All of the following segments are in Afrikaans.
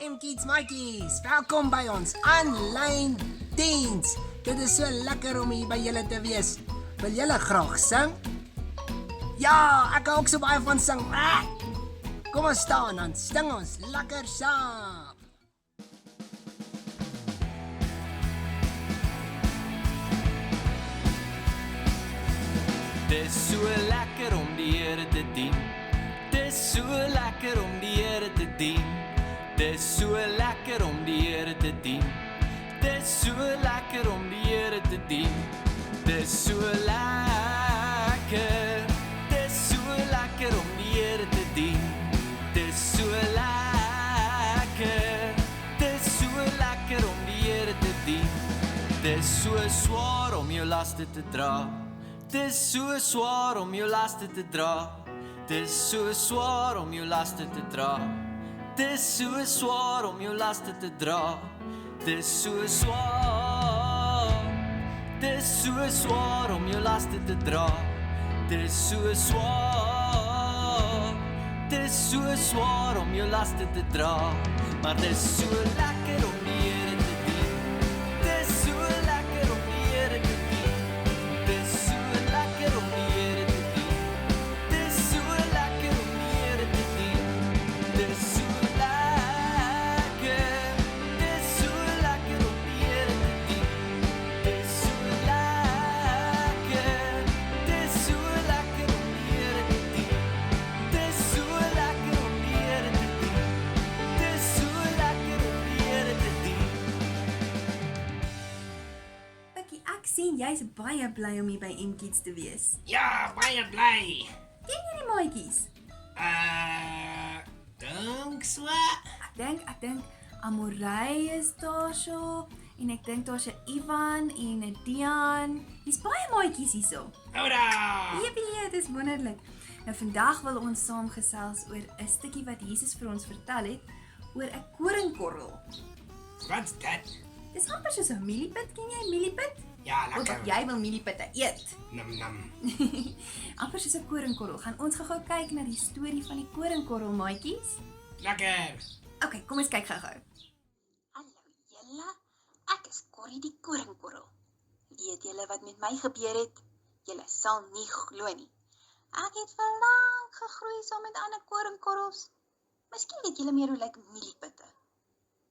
MKids maatjies, welkom by ons aanlyn diens. Dit is so lekker om hier by julle te wees. Wil julle graag sing? Ja, ek hou ook so baie van sing. Kom ons staan en sing ons lekker saam. Dis so lekker om die Here te dien. Dis so lekker om die Here te dien. Dis so lekker om die Here te dien. Dis so lekker om die Here te dien. Dis so lekker. Dis so lekker om die Here te dien. Dis so lekker. Dis so lekker om die Here te dien. Dis so swaar om jou laste te dra. Dis so swaar om jou laste te dra. Dis so swaar om jou laste te dra. Dis so swaar om jou laste te dra. Dis so swaar. Dis so swaar om jou laste te dra. Dis so swaar. Dis so swaar om jou laste te dra. Maar dis so lekker om die Here te dien. Dis so lekker om die Here te dien. Dis so lekker om die Here te dien. Dis so lekker om die Here te dien. Dis so lekker. Dis so lekker om die Here te dien. Dis so lekker. Dis so lekker om die Here te dien. Dis so lekker om die Here te dien. Dis so lekker om die Here te dien. Pikkie, ek sien jy's baie bly om hier by MKids te wees. Ja, baie bly. Ken jy die maatjies? Dink so. Ek dink Amorey is daar so en ek dink daar's 'n Ivan en 'n Dian. Hier's baie maatjies hierso. Hoera! Jepie, dit is wonderlik. Nou vandag wil ons saam gesels oor 'n stukkie wat Jesus vir ons vertel het oor 'n koringkorrel. Wat's dit? Dis amper soos 'n mieliepit. Ken jy 'n mieliepit? Ja, Of jy wil mieliepitte eet. Nam. Amper soos 'n koringkorrel. Gaan ons gou kyk na die storie van die koringkorrel, maatjies? Lekker. OK, kom ons kyk gou-gou. Hallo julle, ek is Corrie die koringkorrel. Weet julle wat met my gebeur het? Julle sal nie glo nie. Ek het vir lank gegroei saam met ander koringkorrels. Miskien weet julle meer hoe lyk mieliepitte.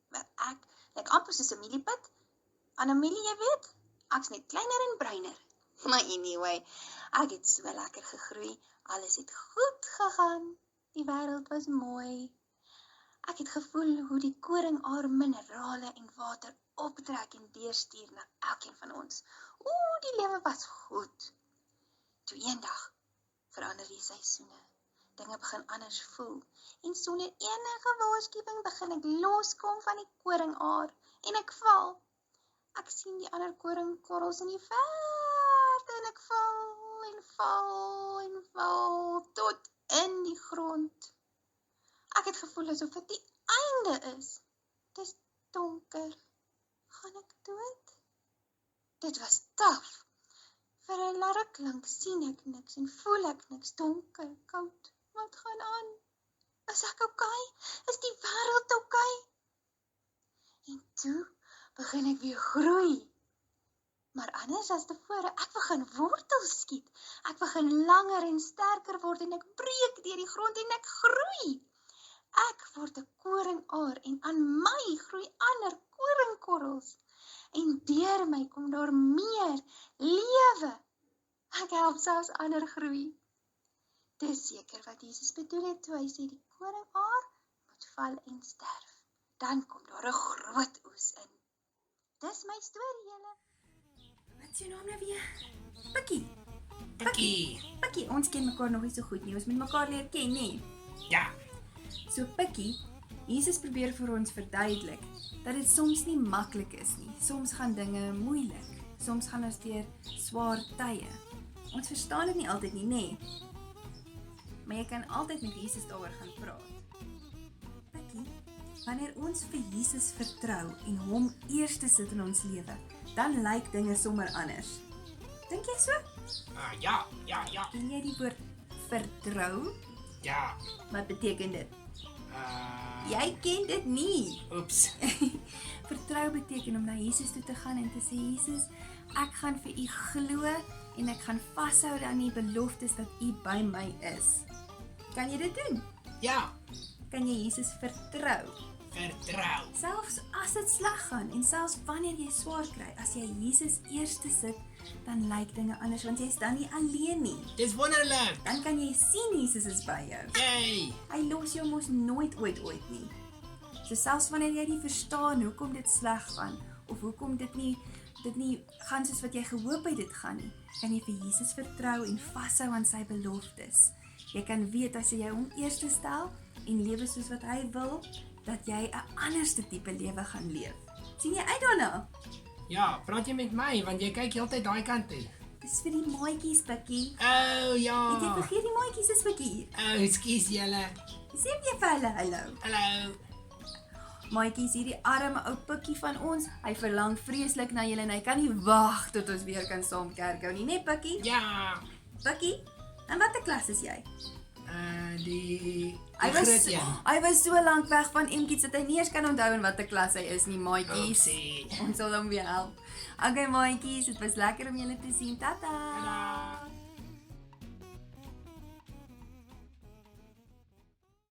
Maar ek lyk amper soos 'n mieliepit. Annelie, jy weet, ek's net kleiner en bruiner. Maar anyway, ek het so lekker gegroei. Alles het goed gegaan. Die wêreld was mooi. Ek het gevoel hoe die koringaar minerale en water optrek en deurstuur na elkeen van ons. Die lewe was goed. Toe eendag verander die seisoene. Dinge begin anders voel. En sonder enige waarskuwing begin ek loskom van die koringaar. En ek val. Ek sien die ander koringkorrels in die verte en ek val en val en val tot in die grond. Ek het gevoel asof dit die einde is. Dis donker. Gaan ek dood? Dit was taaf. Vir 'n ruk lank sien ek niks en voel ek niks. Donker, koud. Wat gaan aan? Is ek okay? Is die wêreld okay? En toe begin ek weer groei. Maar anders as tevore, ek begin wortels skiet. Ek begin langer en sterker word en ek breek deur die grond en ek groei. Ek word 'n koringaar en aan my groei ander koringkorrels. En deur my kom daar meer lewe. Ek help selfs ander groei. Dis seker wat Jesus bedoel het toe hy sê die koringaar moet val en sterf. Dan kom daar 'n groot oes in. Dis my storie, julle. Wat is jou naam nou weer? Pikkie. Pikkie. Ons ken mekaar nog nie so goed nie. Ons moet mekaar leer ken, nie? Ja. So Pikkie, Jesus probeer vir ons verduidelik dat dit soms nie maklik is nie. Soms gaan dinge moeilik. Soms gaan ons deur swaar tye. Ons verstaan dit nie altyd nie, nê? Maar jy kan altyd met Jesus daaroor gaan praat. Pikkie, wanneer ons vir Jesus vertrou en hom eerste sit in ons lewe, dan lyk dinge sommer anders. Dink jy so? Ja. Ken jy die woord vertrou? Ja. Wat beteken dit? Jy ken dit nie. Oeps. Vertrou beteken om na Jesus toe te gaan en te sê, Jesus, ek gaan vir u glo en ek gaan vashou aan die beloftes dat u by my is. Kan jy dit doen? Ja, Kan jy Jesus vertrou? vertrou. Selfs as dit sleg gaan en selfs wanneer jy swaar kry, as jy Jesus eerste sit, dan lyk dinge anders want jy's dan nie alleen nie. Dis wonderlik. Dan kan jy sien Jesus is by jou. Yay. Hy los jou mos nooit ooit nie. So selfs wanneer jy nie verstaan hoekom dit sleg gaan of hoekom dit nie gaan soos wat jy gehoop het dit gaan nie, kan jy vir Jesus vertrou en vashou aan sy beloftes. Jy kan weet as jy hom eerste stel en lewe soos wat hy wil, dat jy 'n anderste tipe lewe gaan leef. Sien jy uit daarna? Ja, praat jy met my, want jy kyk heeltyd daai kant toe. Dis vir die maatjies, Pikkie. Oh, ja. Het jy vergeet die maatjies is Pikkie? Oh, ekskuus julle. Sê jy vir hulle hallo? Hallo. Maatjies, hierdie arme ou Pikkie van ons, hy verlang vreeslik na julle en hy kan nie wag tot ons weer kan saam kerk hou nie, né Pikkie? Ja. Pikkie, in watter klas is jy? Die Hy was so lank weg van Emkies dat hy nie eers kan onthou in watter klas hy is nie, maatjies. Oepsie. Ons sal hom weer help. Okay maatjies, dit was lekker om julle te sien. Tata. Hallo.